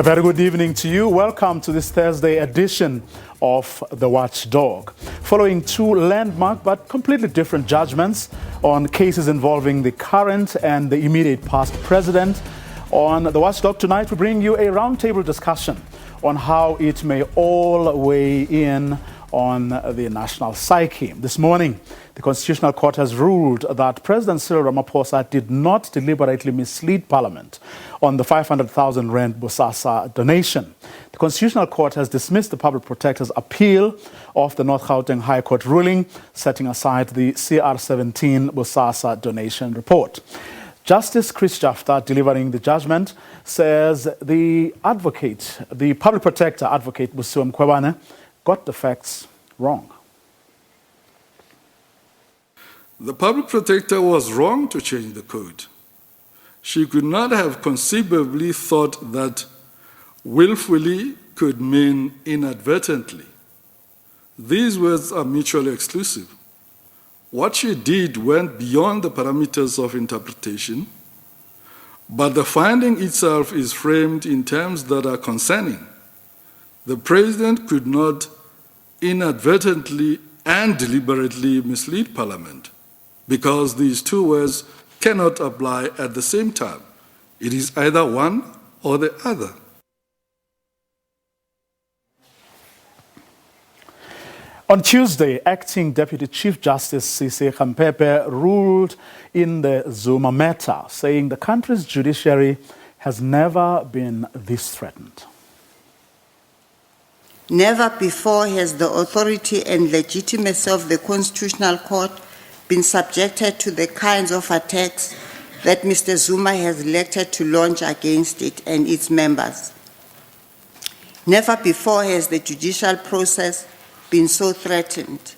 A very good evening to you. Welcome to this Thursday edition of the Watchdog. Following two landmark but completely different judgments on cases involving the current and the immediate past president, on the Watchdog tonight we bring you a roundtable discussion on how it may all weigh in on the national psyche. This morning, the Constitutional Court has ruled that President Cyril Ramaphosa did not deliberately mislead Parliament on the 500,000 rand Bosasa donation. The Constitutional Court has dismissed the Public Protector's appeal of the North Gauteng High Court ruling, setting aside the CR17 Bosasa donation report. Justice Chris Jafta, delivering the judgment, says the Public Protector, Advocate Busiwe Mkhwebane, got the facts wrong. The Public Protector was wrong to change the code. She could not have conceivably thought that willfully could mean inadvertently. These words are mutually exclusive. What she did went beyond the parameters of interpretation, but the finding itself is framed in terms that are concerning. The President could not inadvertently and deliberately mislead Parliament, because these two words cannot apply at the same time. It is either one or the other. On Tuesday, Acting Deputy Chief Justice Sisi Khampepe ruled in the Zuma matter, saying the country's judiciary has never been this threatened. Never before has the authority and legitimacy of the Constitutional Court been subjected to the kinds of attacks that Mr. Zuma has elected to launch against it and its members. Never before has the judicial process been so threatened.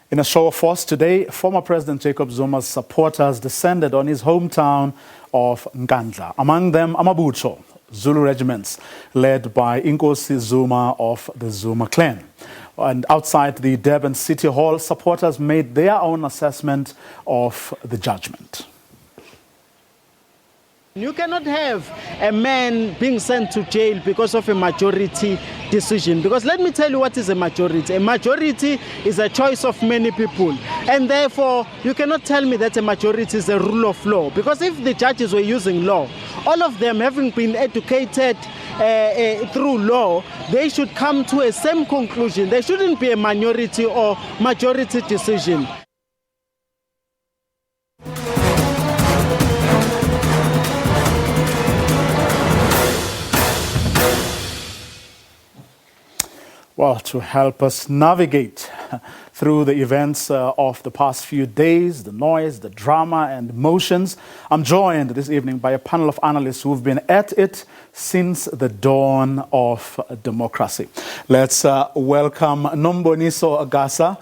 In a show of force today, former President Jacob Zuma's supporters descended on his hometown of Nkandla. Among them, Amabutho, Zulu regiments led by Inkosi Zuma of the Zuma clan. And outside the Durban City Hall, supporters made their own assessment of the judgment. You cannot have a man being sent to jail because of a majority decision. Because let me tell you what is a majority. A majority is a choice of many people. And therefore, you cannot tell me that a majority is a rule of law. Because if the judges were using law, all of them having been educated through law, they should come to a same conclusion. There shouldn't be a minority or majority decision. Well, to help us navigate through the events of the past few days, the noise, the drama and emotions, I'm joined this evening by a panel of analysts who've been at it since the dawn of democracy. Let's welcome Nomboniso Agasa,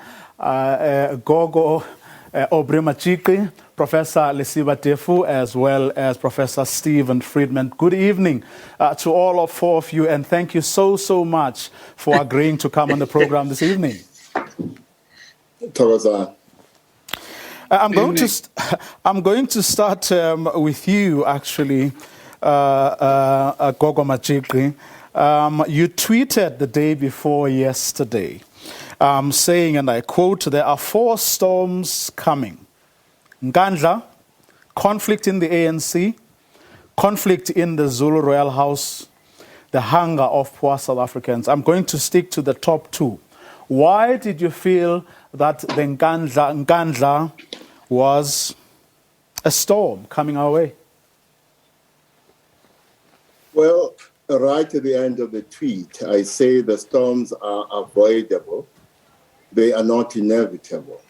Gogo Obremachiki, Professor Lesiba Tefu, as well as Professor Stephen Friedman. Good evening to all four of you, and thank you so much for agreeing to come on the program this evening. I'm going to start with you, actually, Gogo Machiki. You tweeted the day before yesterday, saying, and I quote, "There are 4 storms coming. Nkandla, conflict in the ANC, conflict in the Zulu Royal House, the hunger of poor South Africans." I'm going to stick to the top 2. Why did you feel that the Nkandla was a storm coming our way? Well, right at the end of the tweet, I say the storms are avoidable. They are not inevitable.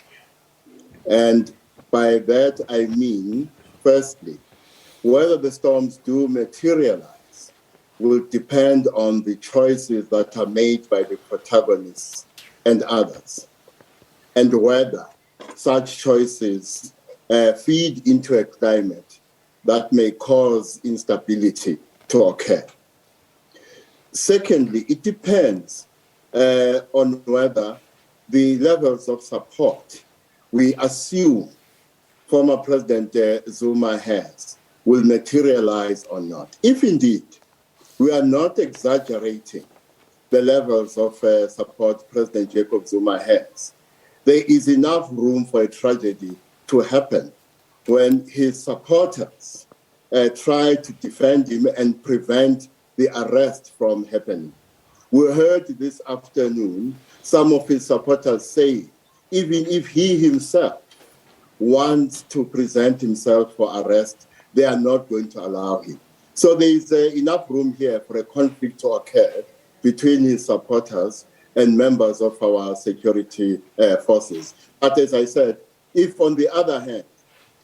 And by that, I mean, firstly, whether the storms do materialize will depend on the choices that are made by the protagonists and others, and whether such choices feed into a climate that may cause instability to occur. Secondly, it depends on whether the levels of support we assume former President Zuma has will materialize or not. If indeed we are not exaggerating the levels of support President Jacob Zuma has, there is enough room for a tragedy to happen when his supporters try to defend him and prevent the arrest from happening. We heard this afternoon some of his supporters say, even if he himself wants to present himself for arrest, they are not going to allow him. So there is enough room here for a conflict to occur between his supporters and members of our security forces. But as I said, if on the other hand,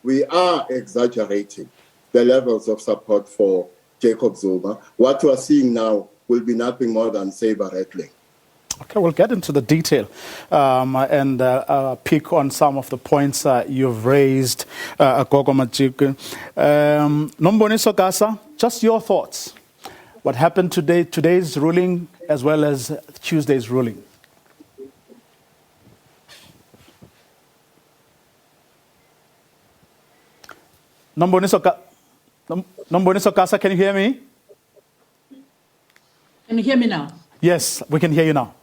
we are exaggerating the levels of support for Jacob Zuma, what we are seeing now will be nothing more than saber rattling. Okay, we'll get into the detail and pick on some of the points you've raised, Gogo Majike. Nomboniso Gasa, just your thoughts. What happened today, today's ruling, as well as Tuesday's ruling? Nomboniso Gasa, can you hear me? Can you hear me now? Yes, we can hear you now.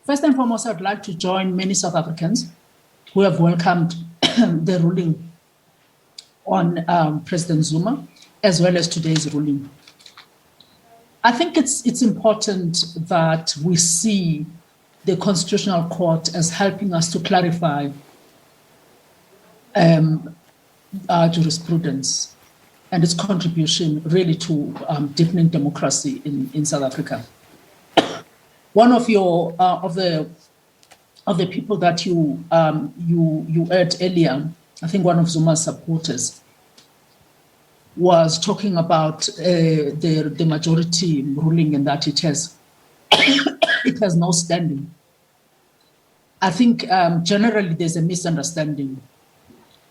First and foremost, I'd like to join many South Africans who have welcomed the ruling on President Zuma, as well as today's ruling. I think it's important that we see the Constitutional Court as helping us to clarify our jurisprudence and its contribution really to deepening democracy in South Africa. One of your of the people that you heard earlier, I think one of Zuma's supporters, was talking about the majority ruling and that it has no standing. I think generally there's a misunderstanding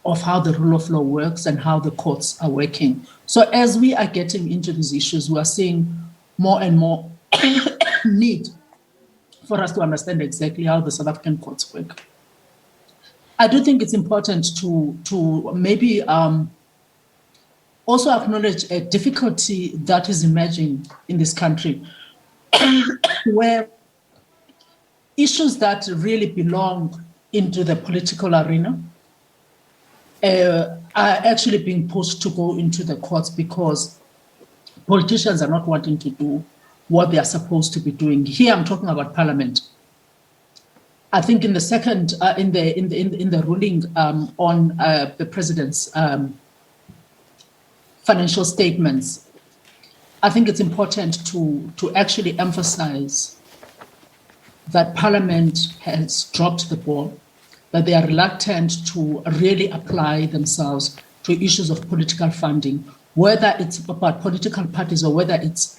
of how the rule of law works and how the courts are working. So as we are getting into these issues, we are seeing more and more need for us to understand exactly how the South African courts work. I do think it's important to maybe also acknowledge a difficulty that is emerging in this country, where issues that really belong into the political arena are actually being pushed to go into the courts because politicians are not wanting to do what they are supposed to be doing. Here, I'm talking about Parliament. I think in the second, in the ruling on the president's financial statements, I think it's important to actually emphasize that Parliament has dropped the ball, that they are reluctant to really apply themselves to issues of political funding, whether it's about political parties or whether it's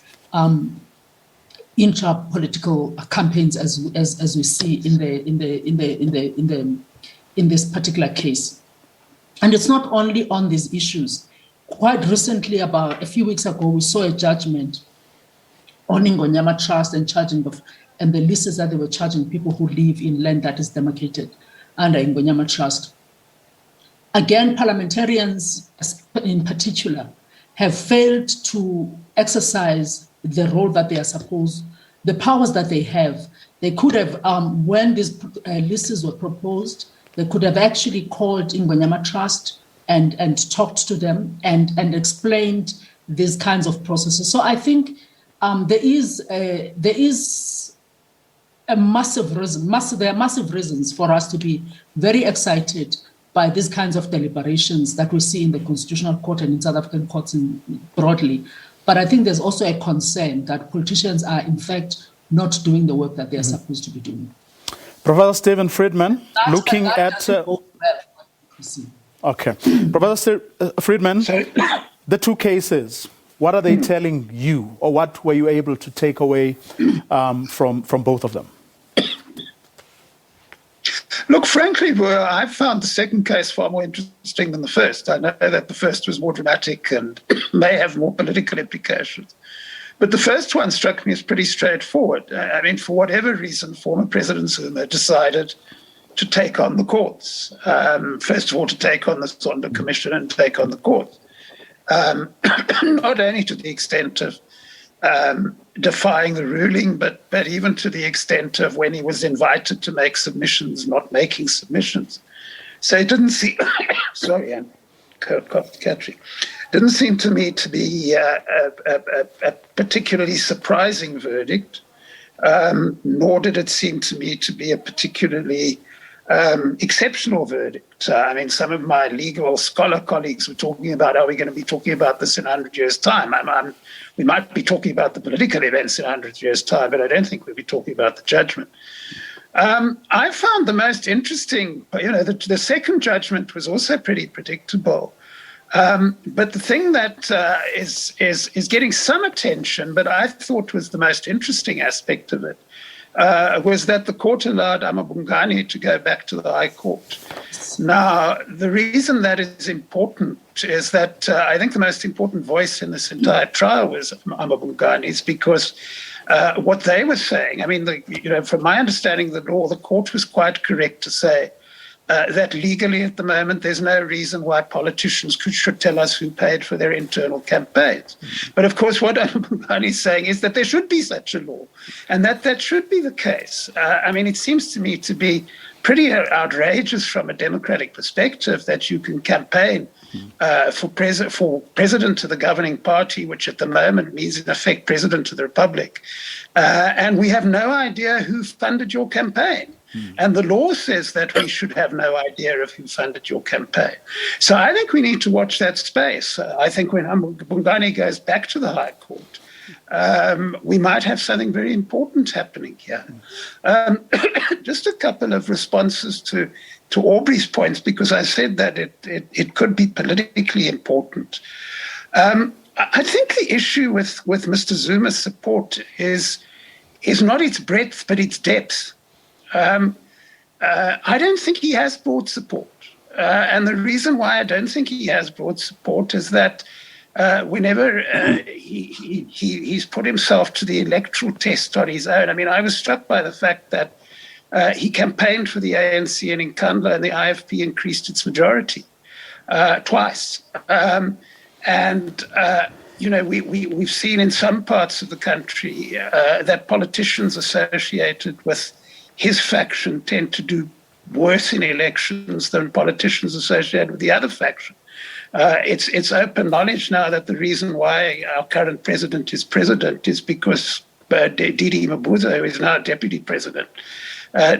intra-political campaigns, as we see in this particular case. And it's not only on these issues. Quite recently, about a few weeks ago, we saw a judgment on Ingonyama Trust and the leases that they were charging people who live in land that is demarcated under Ingonyama Trust. Again, parliamentarians in particular have failed to exercise the role that they are supposed, the powers that they have. They could have, when these leases were proposed, they could have actually called Ingonyama Trust and talked to them and explained these kinds of processes. So I think there are massive reasons for us to be very excited by these kinds of deliberations that we see in the Constitutional Court and in South African courts broadly. But I think there's also a concern that politicians are, in fact, not doing the work that they are supposed to be doing. Professor Stephen Friedman, looking at... Okay. Professor Friedman, the two cases, what are they telling you, or what were you able to take away from both of them? Look, frankly, I found the second case far more interesting than the first. I know that the first was more dramatic and may have more political implications. But the first one struck me as pretty straightforward. I mean, for whatever reason, former President Zuma decided to take on the courts. First of all, to take on the Zondo Commission and take on the courts. Not only to the extent of defying the ruling, but even to the extent of when he was invited to make submissions, not making submissions. So it didn't seem, sorry, I'm catching. Didn't seem to me to be a particularly surprising verdict, nor did it seem to me to be a particularly exceptional verdict. I mean, some of my legal scholar colleagues were talking about, are we going to be talking about this in 100 years' time? We might be talking about the political events in 100 years' time, but I don't think we'll be talking about the judgment. I found the most interesting, the second judgment was also pretty predictable. But the thing that is getting some attention, but I thought was the most interesting aspect of it, was that the court allowed Amabungani to go back to the High Court. Now, the reason that is important is that I think the most important voice in this entire trial was Amabungani's, because what they were saying, I mean, from my understanding of the law, the court was quite correct to say that legally at the moment there's no reason why politicians should tell us who paid for their internal campaigns. But of course what Amabungani is saying is that there should be such a law, and that should be the case. I mean, it seems to me to be pretty outrageous from a democratic perspective that you can campaign for president of the governing party, which at the moment means in effect president of the republic, and we have no idea who funded your campaign. And the law says that we should have no idea of who funded your campaign. So I think we need to watch that space. I think when Bungani goes back to the High Court, we might have something very important happening here. Just a couple of responses to Aubrey's points, because I said that it could be politically important. I think the issue with Mr. Zuma's support is not its breadth, but its depth. I don't think he has broad support. And the reason why I don't think he has broad support is that whenever he's put himself to the electoral test on his own. I mean, I was struck by the fact that he campaigned for the ANC in Nkandla, and the IFP increased its majority twice. We've seen in some parts of the country that politicians associated with his faction tend to do worse in elections than politicians associated with the other faction. It's open knowledge now that the reason why our current president is because Didi Mabuza, who is now deputy president,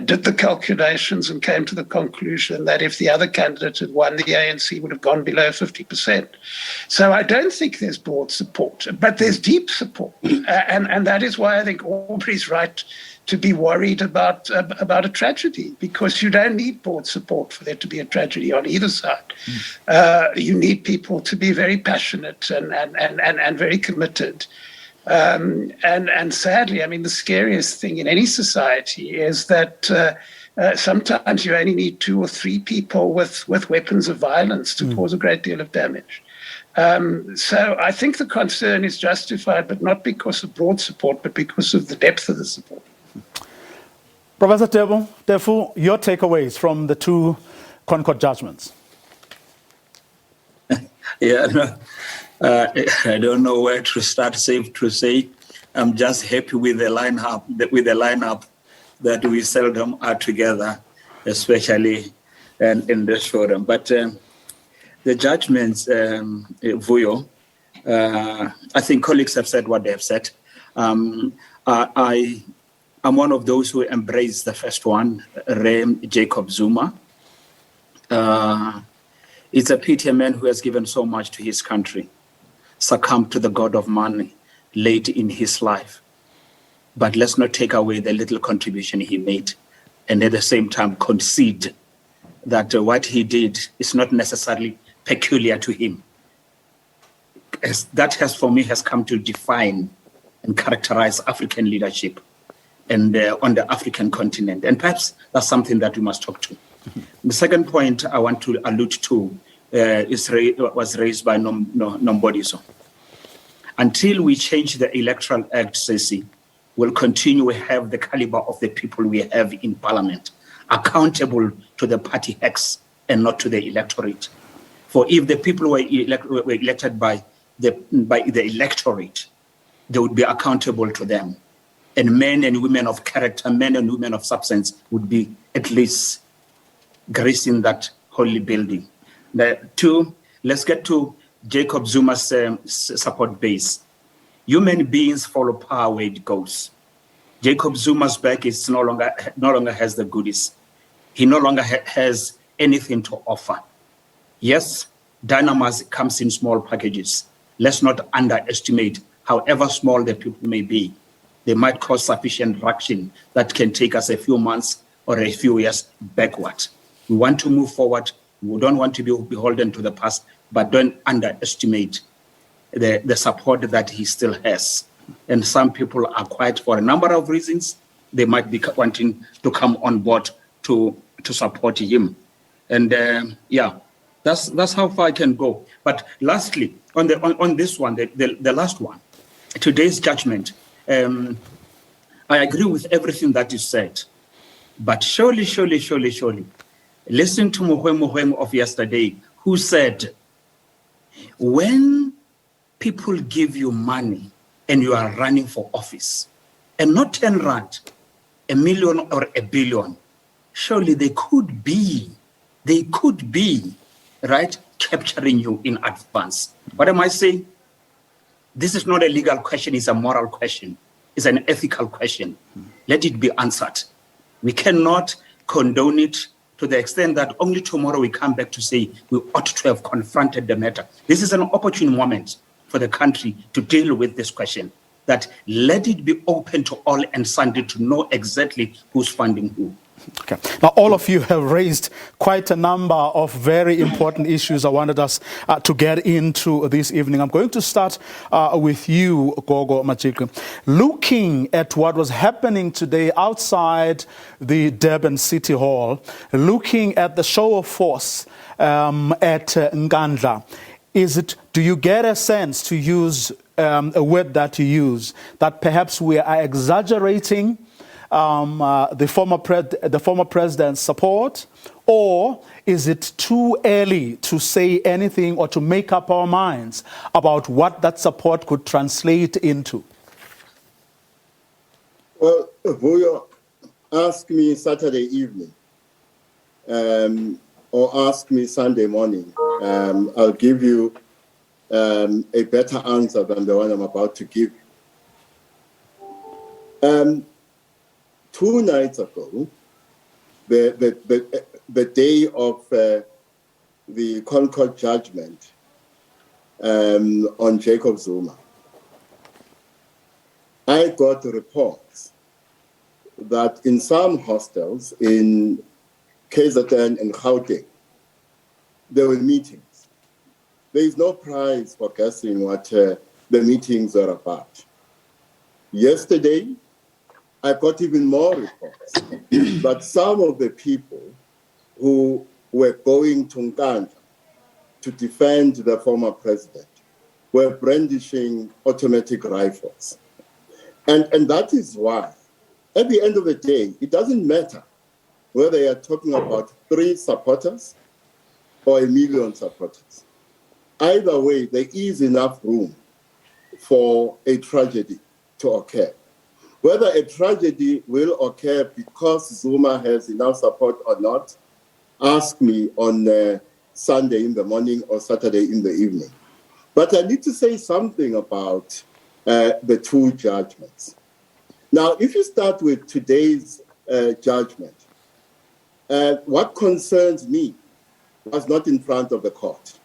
did the calculations and came to the conclusion that if the other candidate had won, the ANC would have gone below 50%. So I don't think there's broad support, but there's deep support. And that is why I think Aubrey's right to be worried about a tragedy, because you don't need broad support for there to be a tragedy on either side. You need people to be very passionate and very committed. And sadly, I mean, the scariest thing in any society is that sometimes you only need 2 or 3 people with weapons of violence to cause a great deal of damage. So I think the concern is justified, but not because of broad support, but because of the depth of the support. Professor Tefu, your takeaways from the 2 Concord judgments? I don't know where to start. Safe to say, I'm just happy with the lineup that we seldom are together, especially in this forum. But the judgments, Vuyo, I think colleagues have said what they have said. I'm one of those who embraced the first one, Jacob Zuma. It's a pity a man who has given so much to his country succumbed to the god of money late in his life. But let's not take away the little contribution he made, and at the same time concede that what he did is not necessarily peculiar to him. That has, for me, has come to define and characterize African leadership and on the African continent. And perhaps that's something that we must talk to. The second point I want to allude to was raised by Nombodiso. Until we change the Electoral Act, Ceci, we'll continue to have the caliber of the people we have in Parliament. accountable to the party hacks and not to the electorate. For if the people were elected by the electorate, they would be accountable to them. And men and women of character, men and women of substance would be at least gracing that holy building. Two, let's get to Jacob Zuma's support base. Human beings follow power where it goes. Jacob Zuma's back is no longer has the goodies. He no longer has anything to offer. Yes, dynamism comes in small packages. Let's not underestimate, however small the people may be. They might cause sufficient traction that can take us a few months or a few years backward. We want to move forward. We don't want to be beholden to the past, but don't underestimate the support that he still has. And some people are quiet for a number of reasons. They might be wanting to come on board to support him. And that's how far I can go. But lastly, on this one, the last one, today's judgment, I agree with everything that you said. But surely, listen to Muhweng of yesterday, who said, when people give you money and you are running for office, and not 10 rand, a million or a billion, surely they could be, right, capturing you in advance. What am I saying? This is not a legal question, it's a moral question. It's an ethical question. Let it be answered. We cannot condone it to the extent that only tomorrow we come back to say we ought to have confronted the matter. This is an opportune moment for the country to deal with this question, that let it be open to all and sundry to know exactly who's funding who. Okay. Now, all of you have raised quite a number of very important issues I wanted us to get into this evening. I'm going to start with you, Gogo Machiku. Looking at what was happening today outside the Durban City Hall, looking at the show of force at Nkandla, do you get a sense, to use a word that you use, that perhaps we are exaggerating the former president's support, or is it too early to say anything or to make up our minds about what that support could translate into? Well, Vuyo, ask me Saturday evening or ask me Sunday morning. I'll give you a better answer than the one I'm about to give you. 2 nights ago, the day of the Concord judgment on Jacob Zuma, I got reports that in some hostels in KZN and Gauteng, there were meetings. There is no prize for guessing what the meetings are about. Yesterday, I got even more reports that some of the people who were going to Nkandla to defend the former president were brandishing automatic rifles. And that is why, at the end of the day, it doesn't matter whether you are talking about 3 supporters or 1 million supporters. Either way, there is enough room for a tragedy to occur. Whether a tragedy will occur because Zuma has enough support or not, ask me on Sunday in the morning or Saturday in the evening. But I need to say something about the 2 judgments. Now, if you start with today's judgment, what concerns me was not in front of the court.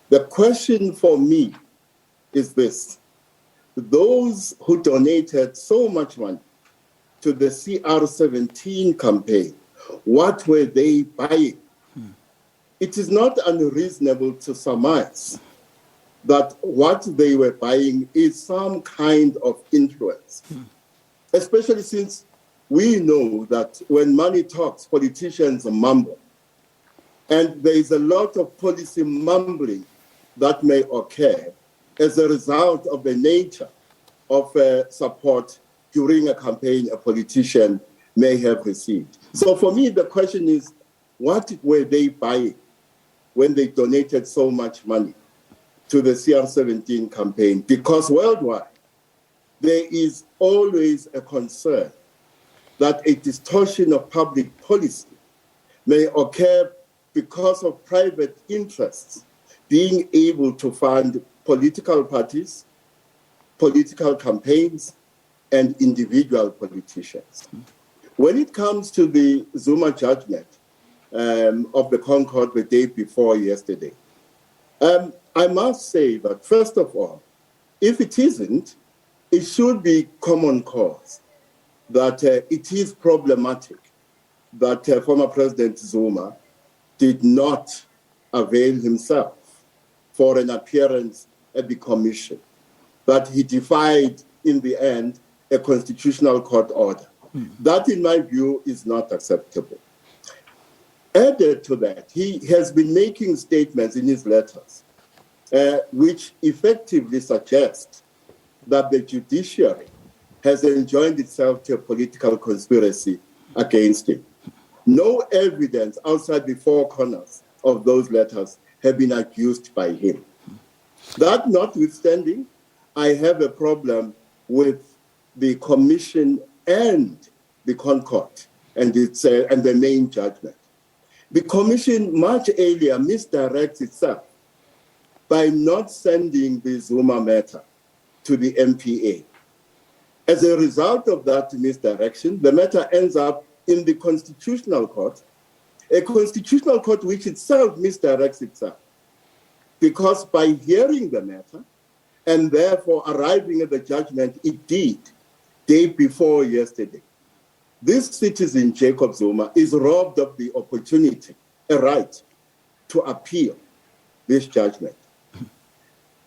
The question for me is this. Those who donated so much money to the CR17 campaign, what were they buying? It is not unreasonable to surmise that what they were buying is some kind of influence, especially since we know that when money talks, politicians mumble. And there is a lot of policy mumbling that may occur as a result of the nature of support during a campaign a politician may have received. So for me, the question is, what were they buying when they donated so much money to the CR17 campaign? Because worldwide, there is always a concern that a distortion of public policy may occur because of private interests being able to fund political parties, political campaigns, and individual politicians. When it comes to the Zuma judgment of the Concord the day before yesterday, I must say that, first of all, if it isn't, it should be common cause that it is problematic that former President Zuma did not avail himself for an appearance at the commission, that he defied, in the end, a constitutional court order. That, in my view, is not acceptable. Added to that, he has been making statements in his letters which effectively suggest that the judiciary has enjoined itself to a political conspiracy against him. No evidence outside the four corners of those letters have been accused by him. That notwithstanding, I have a problem with the commission and the Concord and the main judgment. The commission much earlier misdirects itself by not sending the Zuma matter to the MPA. As a result of that misdirection, the matter ends up in the Constitutional Court, a Constitutional Court which itself misdirects itself. Because by hearing the matter and therefore arriving at the judgment it did day before yesterday, this citizen, Jacob Zuma, is robbed of the opportunity, a right, to appeal this judgment.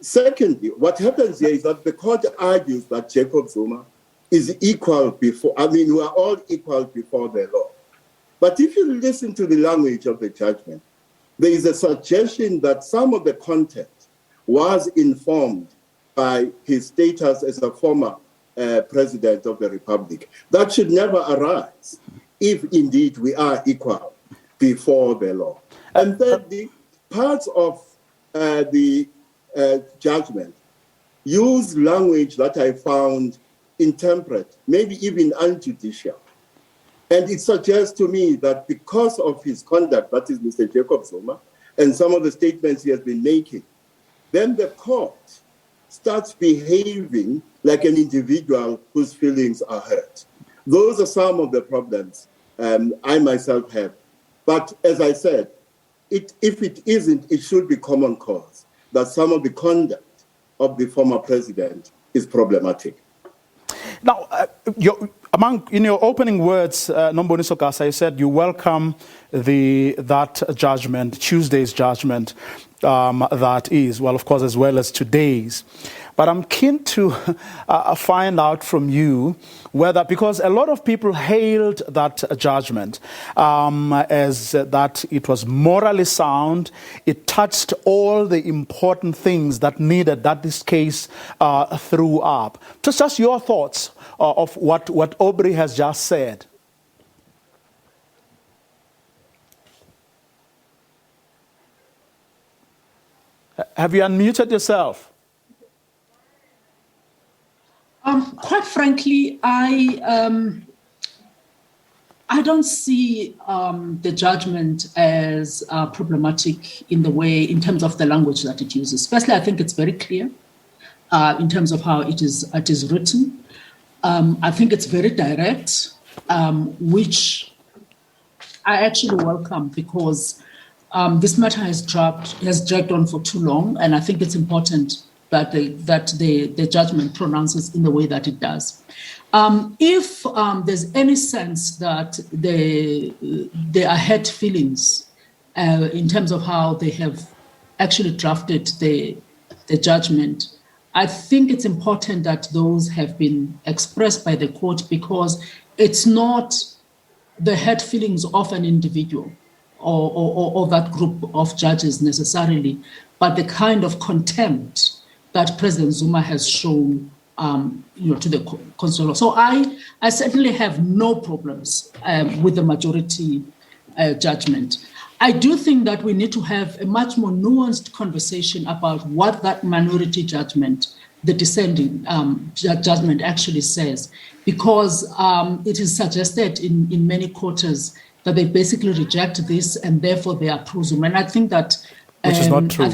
Secondly, what happens here is that the court argues that Jacob Zuma is equal before, we are all equal before the law. But if you listen to the language of the judgment, there is a suggestion that some of the content was informed by his status as a former president of the Republic. That should never arise if indeed we are equal before the law. And thirdly, parts of the judgment use language that I found intemperate, maybe even unjudicial. And it suggests to me that because of his conduct, that is Mr. Jacob Zuma, and some of the statements he has been making, then the court starts behaving like an individual whose feelings are hurt. Those are some of the problems I myself have. But as I said, if it isn't, it should be common cause that some of the conduct of the former president is problematic. Now, in your opening words, Nomboni Sokasa, you said you welcome that judgment, Tuesday's judgment, that is, well, of course, as well as today's. But I'm keen to find out from you whether, because a lot of people hailed that judgment as that it was morally sound, it touched all the important things that needed that this case threw up. Just your thoughts of what Aubrey has just said. Have you unmuted yourself? Quite frankly, I don't see the judgment as problematic in terms of the language that it uses. Firstly, I think it's very clear in terms of how it is written. I think it's very direct, which I actually welcome because this matter has dragged on for too long, and I think it's important that the judgment pronounces in the way that it does. If there's any sense that there are hurt feelings in terms of how they have actually drafted the judgment, I think it's important that those have been expressed by the court because it's not the hurt feelings of an individual or that group of judges necessarily, but the kind of contempt that President Zuma has shown to the constitutional. So I certainly have no problems with the majority judgment. I do think that we need to have a much more nuanced conversation about what that minority judgment, the dissenting judgment, actually says, because it is suggested in many quarters that they basically reject this and therefore they are pro-Zuma. And I think that which is not true.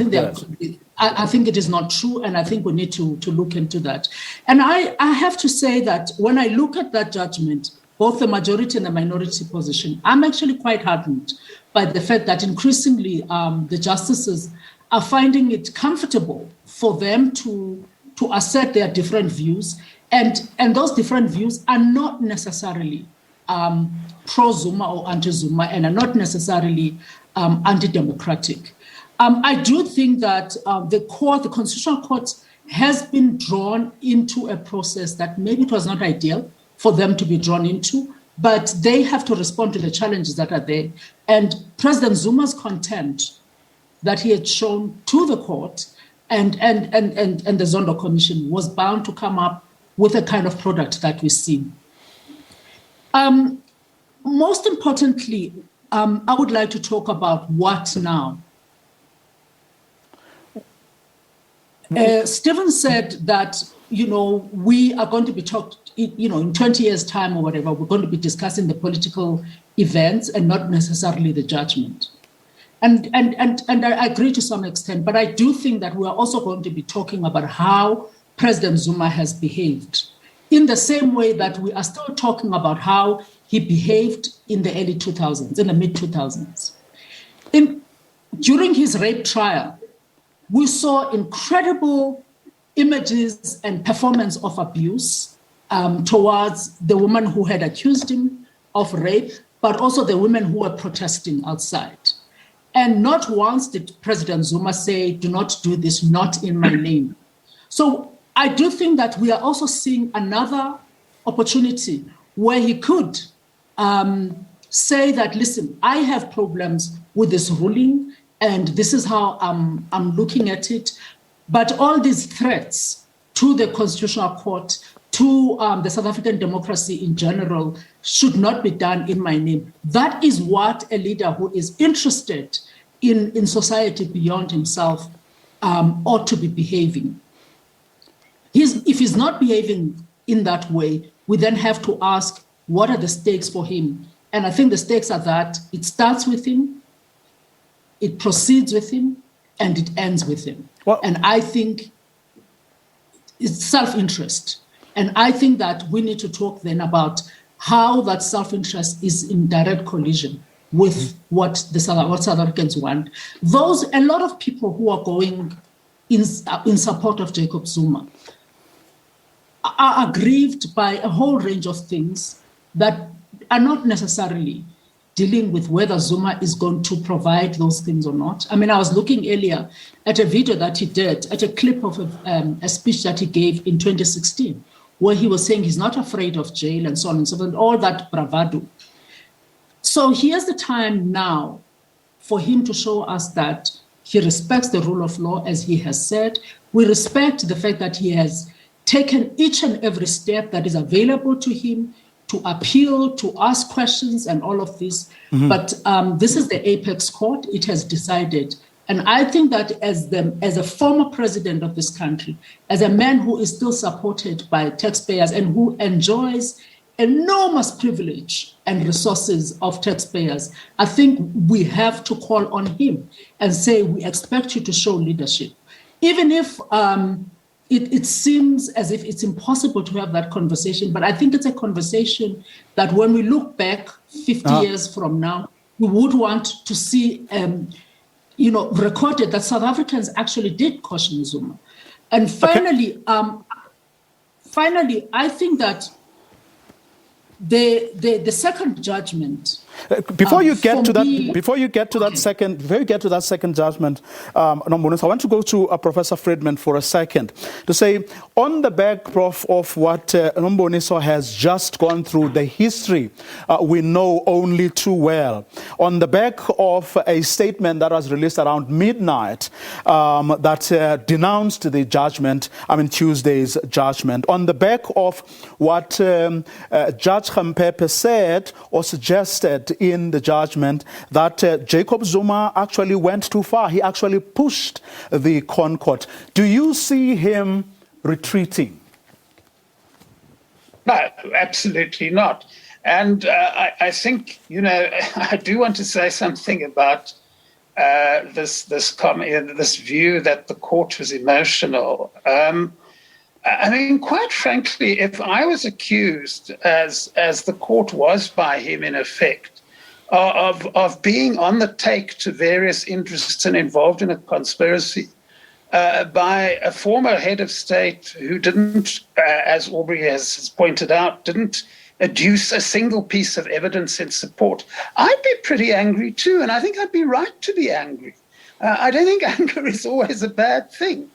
I think it is not true, and I think we need to look into that. And I have to say that when I look at that judgment, both the majority and the minority position, I'm actually quite heartened by the fact that increasingly the justices are finding it comfortable for them to assert their different views, and those different views are not necessarily pro-Zuma or anti-Zuma and are not necessarily anti-democratic. I do think that the Constitutional Court has been drawn into a process that maybe it was not ideal for them to be drawn into, but they have to respond to the challenges that are there. And President Zuma's contempt that he had shown to the court and the Zondo Commission was bound to come up with a kind of product that we see. Most importantly, I would like to talk about what now. Stephen said that, we are going to be in 20 years' time or whatever, we're going to be discussing the political events and not necessarily the judgment. And I agree to some extent, but I do think that we are also going to be talking about how President Zuma has behaved in the same way that we are still talking about how he behaved in the early 2000s, in the mid-2000s. During his rape trial, we saw incredible images and performance of abuse towards the woman who had accused him of rape, but also the women who were protesting outside. And not once did President Zuma say, "Do not do this, not in my name." So I do think that we are also seeing another opportunity where he could say that, listen, I have problems with this ruling, and this is how I'm looking at it. But all these threats to the Constitutional Court, to the South African democracy in general, should not be done in my name. That is what a leader who is interested in society beyond himself ought to be behaving. If he's not behaving in that way, we then have to ask, what are the stakes for him? And I think the stakes are that it starts with him, it proceeds with him, and it ends with him. Well, and I think it's self-interest. And I think that we need to talk then about how that self-interest is in direct collision with what South Africans want. A lot of people who are going in support of Jacob Zuma are aggrieved by a whole range of things that are not necessarily dealing with whether Zuma is going to provide those things or not. I mean, I was looking earlier at a video that he did, at a clip of a speech that he gave in 2016, where he was saying he's not afraid of jail and so on and so forth, all that bravado. So here's the time now for him to show us that he respects the rule of law, as he has said. We respect the fact that he has taken each and every step that is available to him to appeal, to ask questions and all of this. Mm-hmm. But this is the apex court. It has decided. And I think that as a former president of this country, as a man who is still supported by taxpayers and who enjoys enormous privilege and resources of taxpayers, I think we have to call on him and say, we expect you to show leadership. Even if it seems as if it's impossible to have that conversation, but I think it's a conversation that when we look back 50 years from now, we would want to see recorded that South Africans actually did caution Zuma. And finally, I think that the second judgment Before you get to that second judgment, Nombonis, I want to go to Professor Friedman for a second to say, on the back, Prof, of what Nombonis has just gone through, the history we know only too well. On the back of a statement that was released around midnight that denounced the judgment, Tuesday's judgment. On the back of what Judge Khampepe said or suggested in the judgment, that Jacob Zuma actually went too far. He actually pushed the ConCourt. Do you see him retreating? No, absolutely not. And I think, I do want to say something about this view that the court was emotional. Quite frankly, if I was accused, as the court was by him in effect, of being on the take to various interests and involved in a conspiracy by a former head of state who didn't, as Aubrey has pointed out, didn't adduce a single piece of evidence in support, I'd be pretty angry too, and I think I'd be right to be angry. I don't think anger is always a bad thing.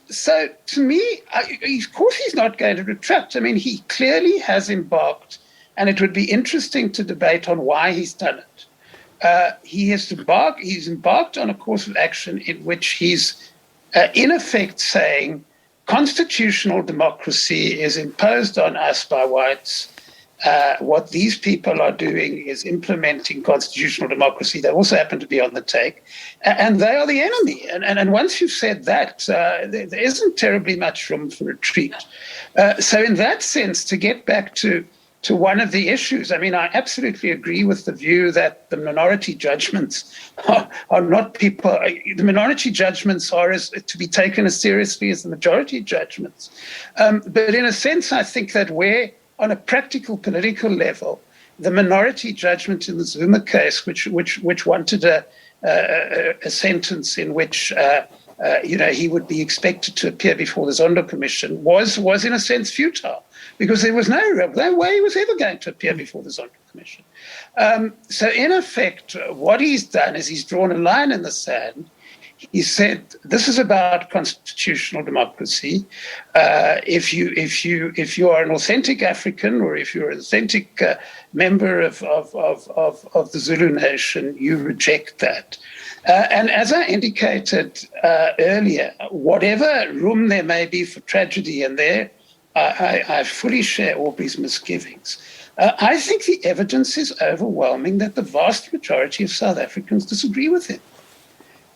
So to me, of course he's not going to retract. He clearly has embarked, and it would be interesting to debate on why he's done it. He's embarked on a course of action in which he's in effect saying constitutional democracy is imposed on us by whites. What these people are doing is implementing constitutional democracy. They also happen to be on the take, and they are the enemy. And once you've said that, there isn't terribly much room for retreat. So in that sense, to get back to one of the issues, I absolutely agree with the view that the minority judgments are not people. The minority judgments are to be taken as seriously as the majority judgments. But in a sense, I think that where, on a practical political level, the minority judgment in the Zuma case, which wanted a sentence in which he would be expected to appear before the Zondo Commission, was in a sense futile, because there was no way he was ever going to appear before the Zondo Commission. So in effect, what he's done is he's drawn a line in the sand. He said, "This is about constitutional democracy. If you are an authentic African, or if you're an authentic member of the Zulu nation, you reject that." And as I indicated earlier, whatever room there may be for tragedy in there, I fully share Aubrey's misgivings. I think the evidence is overwhelming that the vast majority of South Africans disagree with him.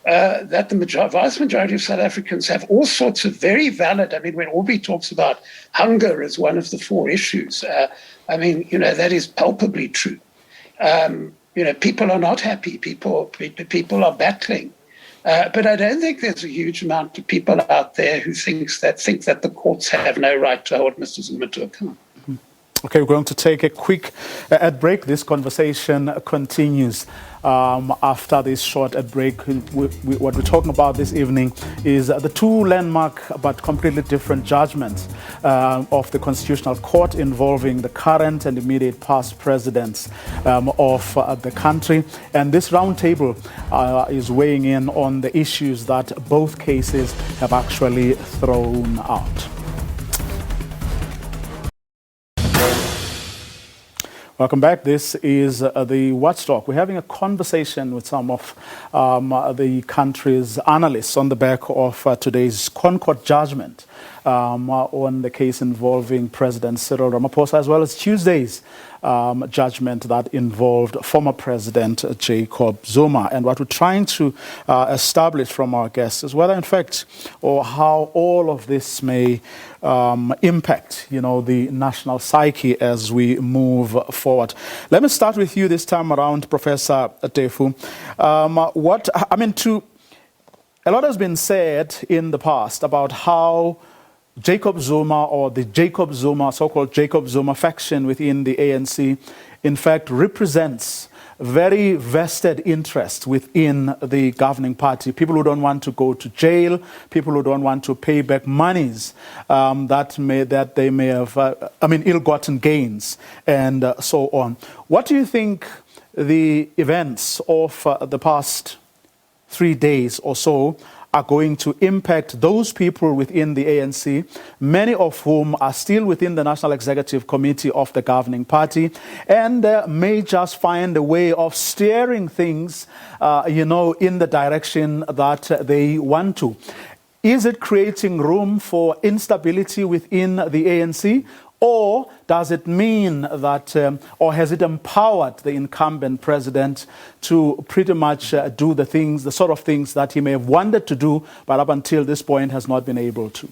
That the vast majority of South Africans have all sorts of very valid, when Aubrey talks about hunger as one of the four issues, that is palpably true. People are not happy, people are battling. But I don't think there's a huge amount of people out there who think that the courts have no right to hold Mr. Zuma to account. Okay, we're going to take a quick ad break. This conversation continues after this short ad break. What we're talking about this evening is the two landmark but completely different judgments of the Constitutional Court involving the current and immediate past presidents of the country. And this roundtable is weighing in on the issues that both cases have actually thrown out. Welcome back. This is the Watchdog. We're having a conversation with some of the country's analysts on the back of today's ConCourt judgment on the case involving President Cyril Ramaphosa, as well as Tuesday's judgment that involved former President Jacob Zuma. And what we're trying to establish from our guests is whether, in fact, or how all of this may impact, the national psyche as we move forward. Let me start with you this time around, Professor Tefu. A lot has been said in the past about how Jacob Zuma, or the Jacob Zuma, so-called Jacob Zuma faction within the ANC, in fact represents very vested interests within the governing party. People who don't want to go to jail, people who don't want to pay back monies that they may have, ill-gotten gains, and so on. What do you think the events of the past 3 days or so are going to impact those people within the ANC, many of whom are still within the National Executive Committee of the governing party, and may just find a way of steering things, in the direction that they want to? Is it creating room for instability within the ANC? Or does it mean that, or has it empowered the incumbent president to pretty much do the sort of things that he may have wanted to do, but up until this point has not been able to?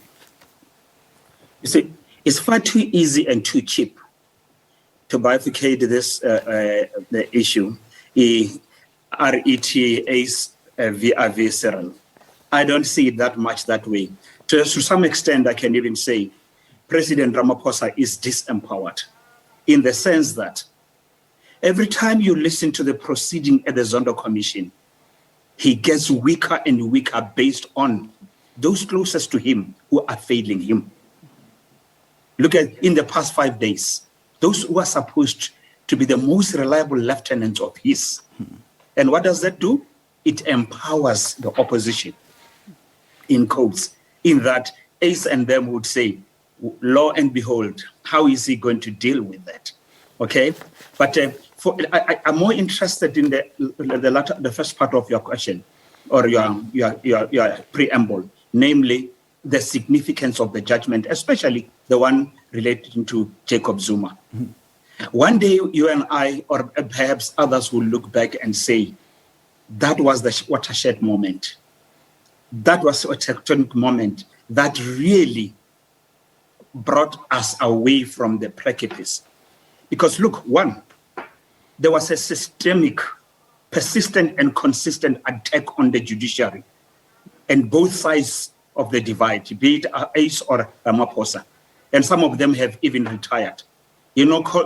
You see, it's far too easy and too cheap to bifurcate this the issue, RETAs vis Cyril. I don't see it that much that way. To some extent, I can even say President Ramaphosa is disempowered in the sense that every time you listen to the proceeding at the Zondo Commission, he gets weaker and weaker based on those closest to him who are failing him. Look at in the past 5 days, those who are supposed to be the most reliable lieutenants of his. And what does that do? It empowers the opposition, in quotes, in that Ace and them would say, lo and behold, how is he going to deal with that? Okay, but I'm more interested in the first part of your question, or your preamble, namely the significance of the judgment, especially the one relating to Jacob Zuma. Mm-hmm. One day, you and I, or perhaps others, will look back and say, that was the watershed moment. That was a tectonic moment that really brought us away from the precipice. Because look, one, there was a systemic, persistent and consistent attack on the judiciary and both sides of the divide, be it Ace or Ramaphosa. And some of them have even retired.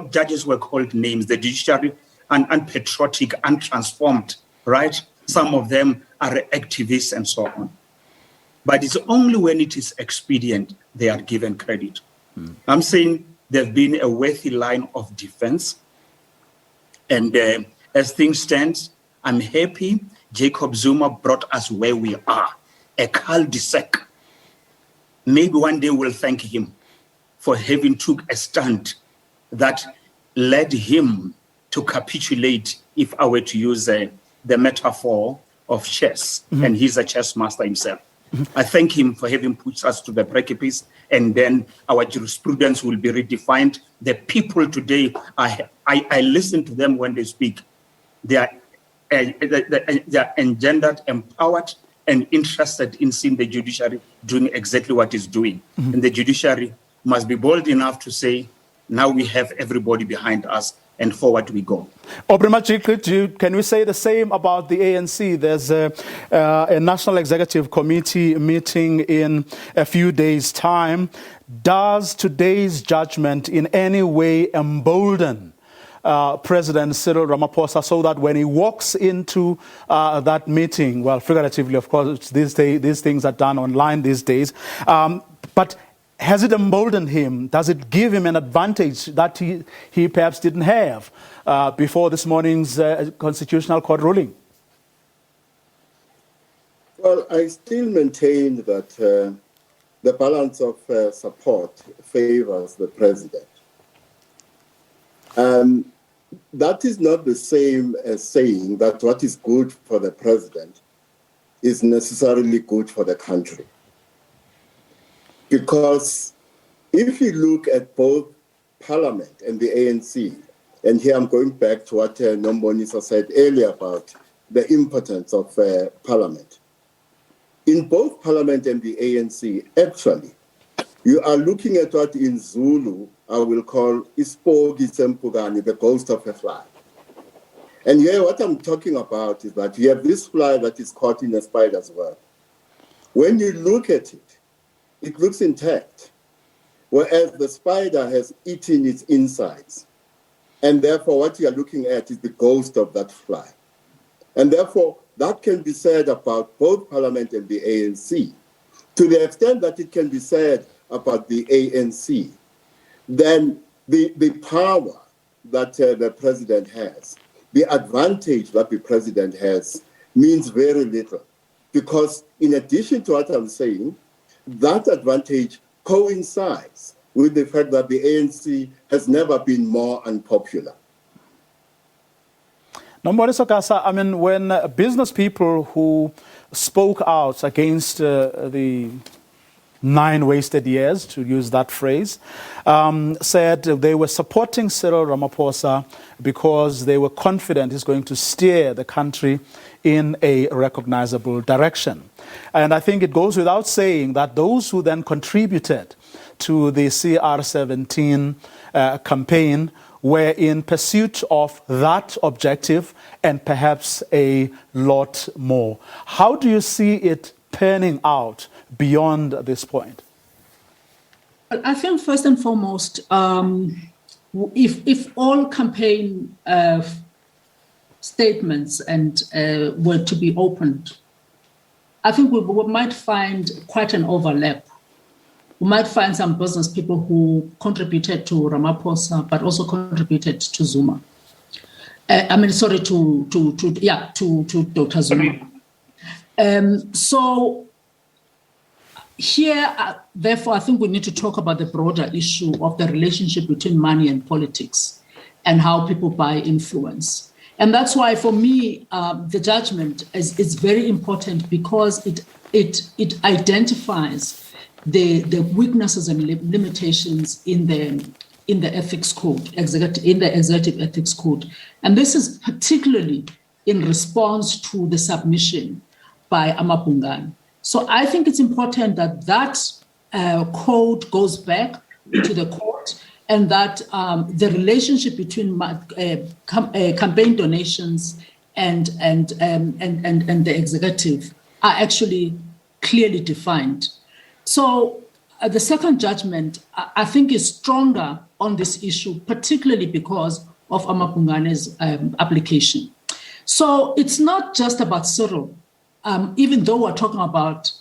Judges were called names, the judiciary, unpatriotic, untransformed, right? Some of them are activists and so on. But it's only when it is expedient they are given credit. I'm saying there's been a worthy line of defense. And as things stand, I'm happy Jacob Zuma brought us where we are, a cul-de-sac. Maybe one day we'll thank him for having took a stand that led him to capitulate, if I were to use the metaphor of chess, and he's a chess master himself. I thank him for having put us to the precipice, and then our jurisprudence will be redefined. The people today, I listen to them when they speak. They are engendered, empowered, and interested in seeing the judiciary doing exactly what it's doing. And the judiciary must be bold enough to say, now we have everybody behind us, and forward we go. Obrimachi, can we say the same about the ANC? There's a National Executive Committee meeting in a few days' time. Does today's judgment in any way embolden President Cyril Ramaphosa so that when he walks into that meeting, well, figuratively, of course, these things are done online these days, but has it emboldened him? Does it give him an advantage that he perhaps didn't have before this morning's Constitutional Court ruling? Well, I still maintain that the balance of support favors the president. That is not the same as saying that what is good for the president is necessarily good for the country. Because if you look at both Parliament and the ANC, and here I'm going back to what Nombonisa said earlier about the importance of Parliament. In both Parliament and the ANC, actually, you are looking at what in Zulu I will call Ispogi Sempugani, the ghost of a fly. And here what I'm talking about is that you have this fly that is caught in a spider's web. When you look at it, it looks intact, whereas the spider has eaten its insides. And therefore, what you are looking at is the ghost of that fly. And therefore, that can be said about both Parliament and the ANC. To the extent that it can be said about the ANC, then the power that the president has, the advantage that the president has, means very little. Because in addition to what I'm saying, that advantage coincides with the fact that the ANC has never been more unpopular. Now, Maurice Okasa, I mean, when business people who spoke out against the 9 wasted years, to use that phrase, said they were supporting Cyril Ramaphosa because they were confident he's going to steer the country in a recognizable direction. And I think it goes without saying that those who then contributed to the CR17 campaign were in pursuit of that objective and perhaps a lot more. How do you see it turning out beyond this point? Well, I think first and foremost, if all campaign statements and were to be opened, I think we might find quite an overlap. We might find some business people who contributed to Ramaphosa, but also contributed to Zuma. To Dr. Zuma. So here, therefore, I think we need to talk about the broader issue of the relationship between money and politics and how people buy influence. And that's why, for me, the judgment is very important because it identifies the weaknesses and limitations in the ethics code, in the executive ethics code. And this is particularly in response to the submission by Amabungane. So I think it's important that code goes back to the court and that the relationship between campaign donations and the executive are actually clearly defined. So the second judgment, I think, is stronger on this issue, particularly because of Amabungane's application. So it's not just about Cyril, even though we're talking about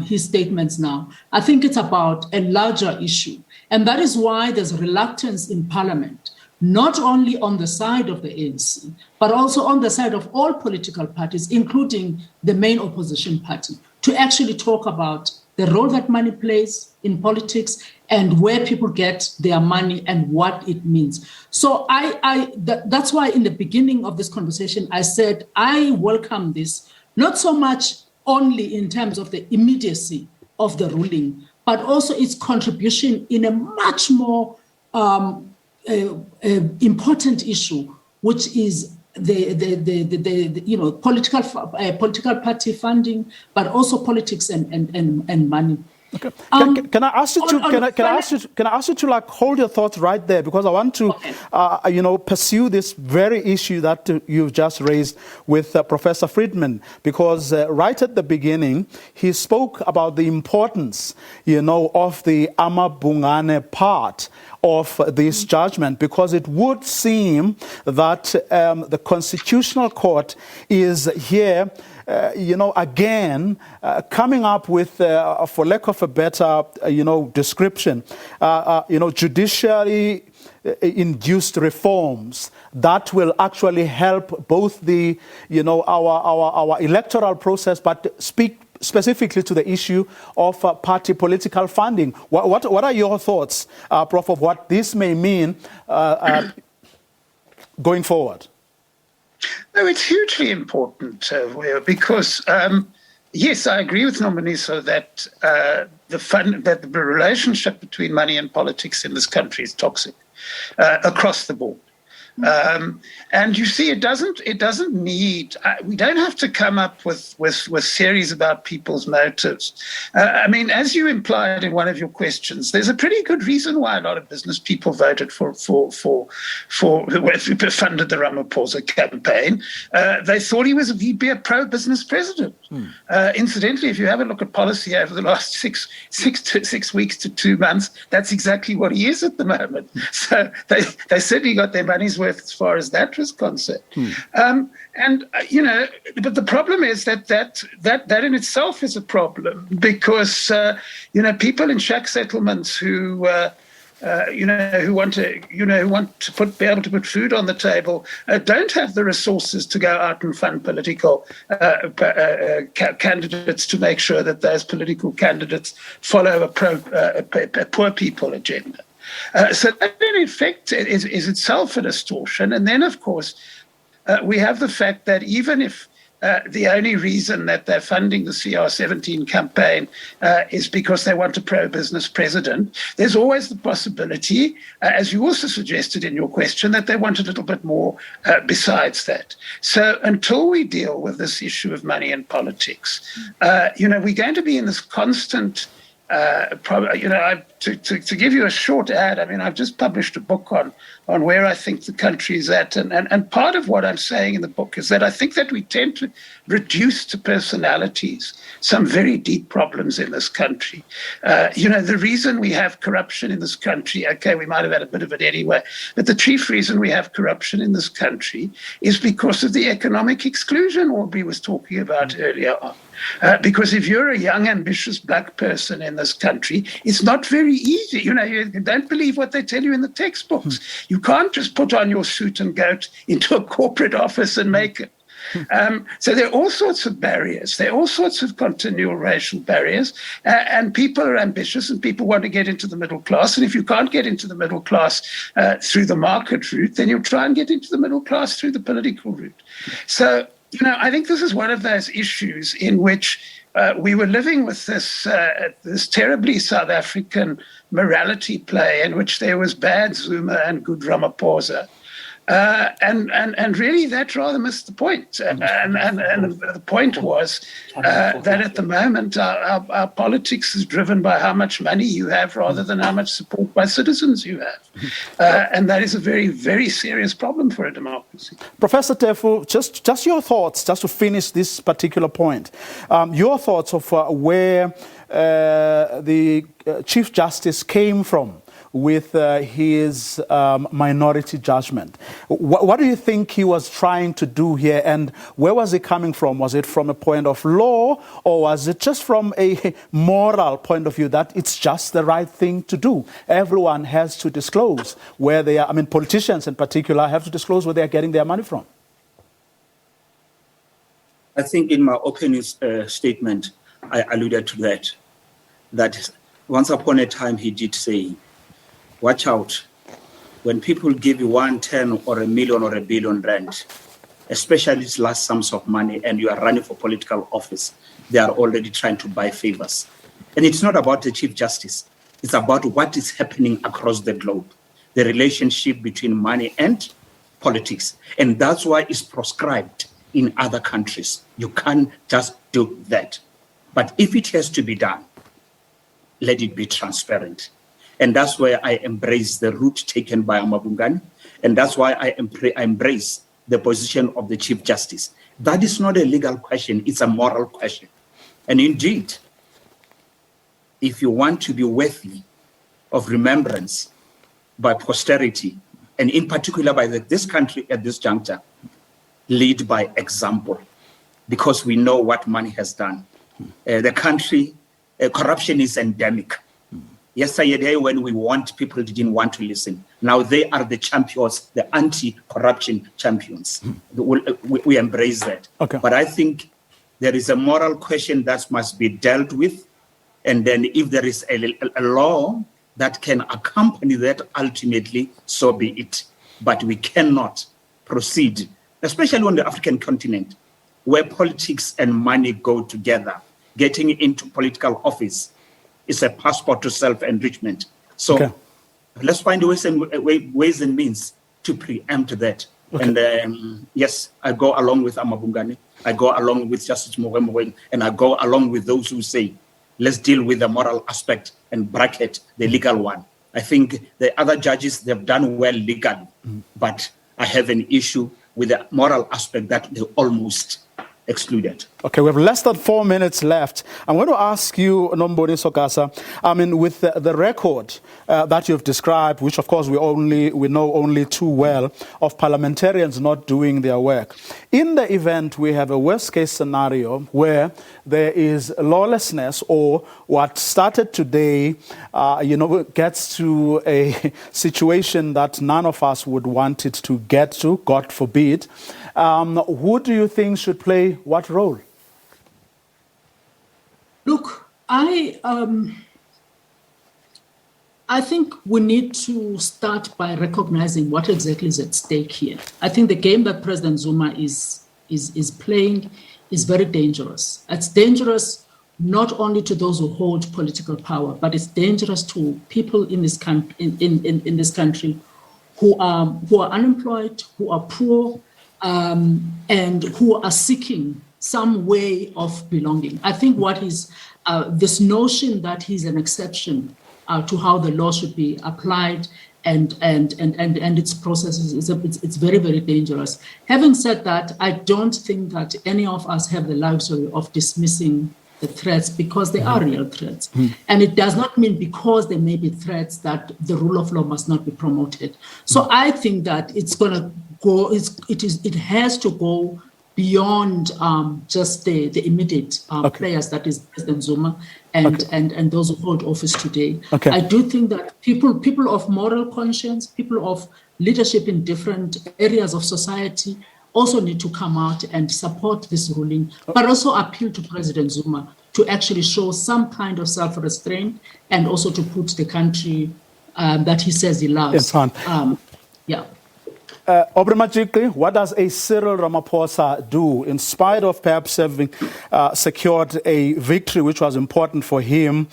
his statements now. I think it's about a larger issue. And that is why there's reluctance in Parliament, not only on the side of the ANC, but also on the side of all political parties, including the main opposition party, to actually talk about the role that money plays in politics and where people get their money and what it means. So that's why in the beginning of this conversation, I said, I welcome this, not so much only in terms of the immediacy of the ruling, but also its contribution in a much more important issue, which is the political party funding, but also politics and money. Okay. Can I ask you to like hold your thoughts right there, because I want to pursue this very issue that you've just raised with Professor Friedman, because right at the beginning he spoke about the importance of the Amabungane part of this judgment, because it would seem that the Constitutional Court is here again, coming up with, for lack of a better, description, judicially induced reforms that will actually help both the, our electoral process, but speak specifically to the issue of party political funding. What are your thoughts, Prof, of what this may mean going forward? No, it's hugely important, because yes, I agree with Nomaniso that the relationship between money and politics in this country is toxic across the board. And you see, it doesn't need, we don't have to come up with theories about people's motives. I mean, as you implied in one of your questions, there's a pretty good reason why a lot of business people voted for whoever funded the Ramaphosa campaign. They thought he'd be a pro-business president. Incidentally, if you have a look at policy over the last six weeks to 2 months, that's exactly what he is at the moment. So they certainly got their money's worth worth as far as that was concerned. But the problem is that in itself is a problem because, people in shack settlements who want to be able to put food on the table don't have the resources to go out and fund political candidates to make sure that those political candidates follow a poor people agenda. So that in effect is itself a distortion. And then, of course, we have the fact that even if the only reason that they're funding the CR17 campaign is because they want a pro-business president, there's always the possibility, as you also suggested in your question, that they want a little bit more besides that. So until we deal with this issue of money in politics, we're going to be in this constant to give you a short ad, I've just published a book on where I think the country is at. And part of what I'm saying in the book is that I think that we tend to reduce to personalities some very deep problems in this country. The reason we have corruption in this country, okay, we might have had a bit of it anyway, but the chief reason we have corruption in this country is because of the economic exclusion Aubrey was talking about earlier on. Because if you're a young, ambitious black person in this country, it's not very easy. You don't believe what they tell you in the textbooks. You can't just put on your suit and go into a corporate office and make it. So there are all sorts of barriers. There are all sorts of continual racial barriers. And people are ambitious and people want to get into the middle class. And if you can't get into the middle class through the market route, then you'll try and get into the middle class through the political route. So, I think this is one of those issues in which we were living with this terribly South African morality play in which there was bad Zuma and good Ramaphosa. And really that rather missed the point. And the point was that at the moment our politics is driven by how much money you have rather than how much support by citizens you have. And that is a very, very serious problem for a democracy. Professor Tefu, just your thoughts, just to finish this particular point, your thoughts of where the Chief Justice came from with his minority judgment. What do you think he was trying to do here, and where was it coming from? Was it from a point of law, or was it just from a moral point of view that it's just the right thing to do? Everyone has to disclose where they are. Politicians in particular have to disclose where they are getting their money from. I think in my opening statement, I alluded to that once upon a time he did say, watch out, when people give you 1, 10 or a million or a billion rand, especially these large sums of money, and you are running for political office, they are already trying to buy favors. And it's not about the Chief Justice. It's about what is happening across the globe, the relationship between money and politics. And that's why it's proscribed in other countries. You can't just do that. But if it has to be done, let it be transparent. And that's why I embrace the route taken by Amabungani. And that's why I embrace the position of the Chief Justice. That is not a legal question, it's a moral question. And indeed, if you want to be worthy of remembrance by posterity, and in particular by this country at this juncture, lead by example, because we know what money has done. The country, corruption is endemic. Yesterday, when we want, people didn't want to listen. Now they are the champions, the anti-corruption champions. We embrace that. Okay. But I think there is a moral question that must be dealt with. And then if there is a law that can accompany that ultimately, so be it. But we cannot proceed, especially on the African continent, where politics and money go together. Getting into political office is a passport to self-enrichment. So let's find ways and means to preempt that. Okay. And yes, I go along with Amabungani, I go along with Justice Mogoeng, and I go along with those who say, let's deal with the moral aspect and bracket the legal one. I think the other judges, they've done well legally, but I have an issue with the moral aspect that they almost excluded. Okay, we have less than 4 minutes left. I'm going to ask you, Nomboni Sokasa, I mean, with the record that you've described, which of course we know only too well, of parliamentarians not doing their work. In the event we have a worst-case scenario where there is lawlessness, or what started today, gets to a situation that none of us would want it to get to, God forbid, who do you think should play what role? Look, I think we need to start by recognizing what exactly is at stake here. I think the game that President Zuma is playing is very dangerous. It's dangerous not only to those who hold political power, but it's dangerous to people in this in this country who are unemployed, who are poor, and who are seeking some way of belonging. I think what is this notion that he's an exception to how the law should be applied and its processes, it's very, very dangerous. Having said that, I don't think that any of us have the luxury of dismissing the threats, because they are real threats. And it does not mean because there may be threats that the rule of law must not be promoted. So I think that it's going to go, it has to go beyond just the immediate players, that is President Zuma and those who hold office today. Okay. I do think that people of moral conscience, people of leadership in different areas of society also need to come out and support this ruling, but also appeal to President Zuma to actually show some kind of self-restraint and also to put the country that he says he loves. Obrimajikli, what does a Cyril Ramaphosa do in spite of perhaps having secured a victory which was important for him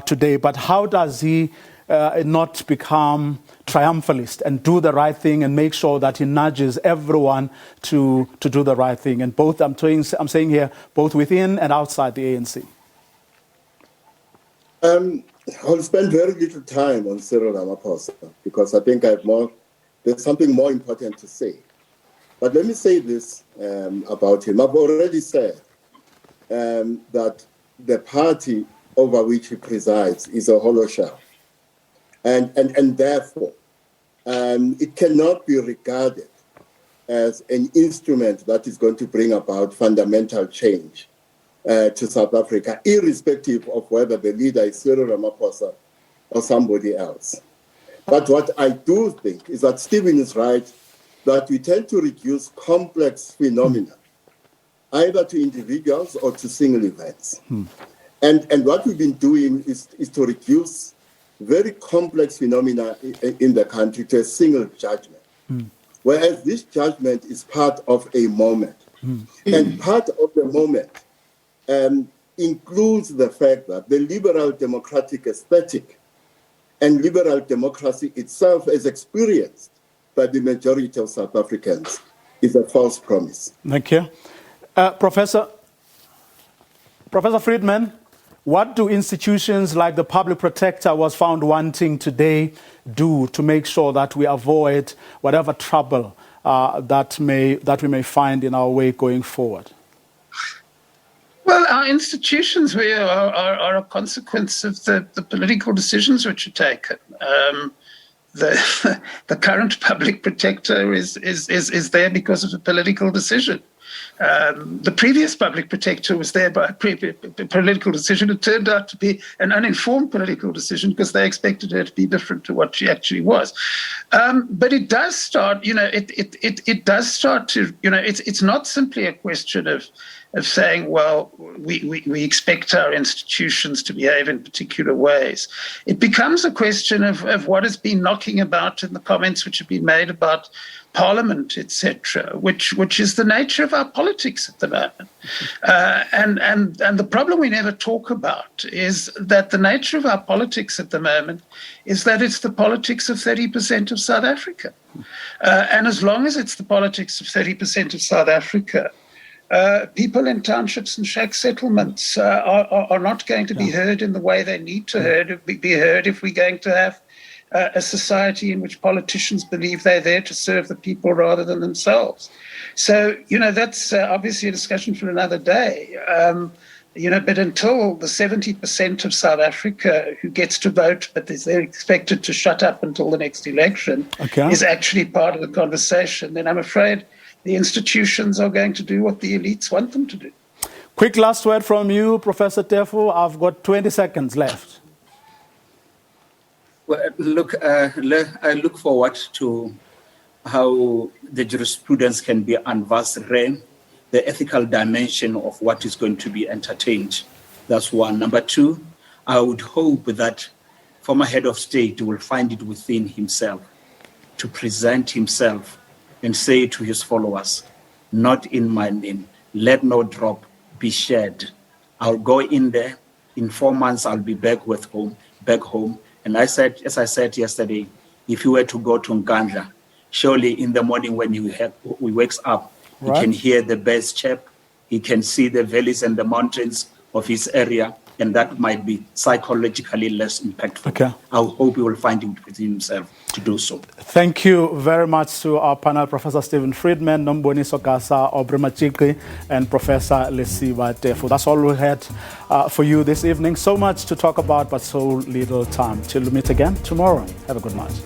today? But how does he not become triumphalist and do the right thing and make sure that he nudges everyone to do the right thing? And both, I'm saying here, both within and outside the ANC. I'll spend very little time on Cyril Ramaphosa because I think there's something more important to say. But let me say this about him. I've already said that the party over which he presides is a hollow shell. And therefore, it cannot be regarded as an instrument that is going to bring about fundamental change to South Africa, irrespective of whether the leader is Cyril Ramaphosa or somebody else. But what I do think is that Stephen is right, that we tend to reduce complex phenomena either to individuals or to single events. And what we've been doing is to reduce very complex phenomena in the country to a single judgment, whereas this judgment is part of a moment. And part of the moment includes the fact that the liberal democratic aesthetic and liberal democracy itself, as experienced by the majority of South Africans, is a false promise. Thank you. Professor Friedman, what do institutions like the Public Protector was found wanting today do to make sure that we avoid whatever trouble that we may find in our way going forward? Well, our institutions are a consequence of the political decisions which are taken. The current Public Protector is there because of a political decision. The previous Public Protector was there by a political decision. It turned out to be an uninformed political decision because they expected her to be different to what she actually was. But it does start, it does start to, it's not simply a question of saying, well, we expect our institutions to behave in particular ways. It becomes a question of what has been knocking about in the comments which have been made about Parliament, etc., which is the nature of our politics at the moment. And the problem we never talk about is that the nature of our politics at the moment is that it's the politics of 30% of South Africa. And as long as it's the politics of 30% of South Africa, people in townships and shack settlements are not going to be heard in the way they need to be heard if we're going to have a society in which politicians believe they're there to serve the people rather than themselves. So, that's obviously a discussion for another day. But until the 70% of South Africa who gets to vote, but they're expected to shut up until the next election, is actually part of the conversation, then I'm afraid the institutions are going to do what the elites want them to do. Quick last word from you, Professor Tefu. I've got 20 seconds left. Well, look, I look forward to how the jurisprudence can be unversed, the ethical dimension of what is going to be entertained. That's one. Number two, I would hope that former head of state will find it within himself to present himself and say to his followers, not in my name, let no drop be shed. I'll go in there. In 4 months, I'll be back home. And as I said yesterday, if you were to go to Ngandla, surely in the morning when he wakes up, he can hear the birds chirp, he can see the valleys and the mountains of his area, and that might be psychologically less impactful. I hope he will find it within himself to do so. Thank you very much to our panel, Professor Stephen Friedman, Nomboni Sokasa, Aubrey Machiki, and Professor Lesiba Tefu. That's all we had for you this evening. So much to talk about, but so little time. Till we meet again tomorrow. Have a good night.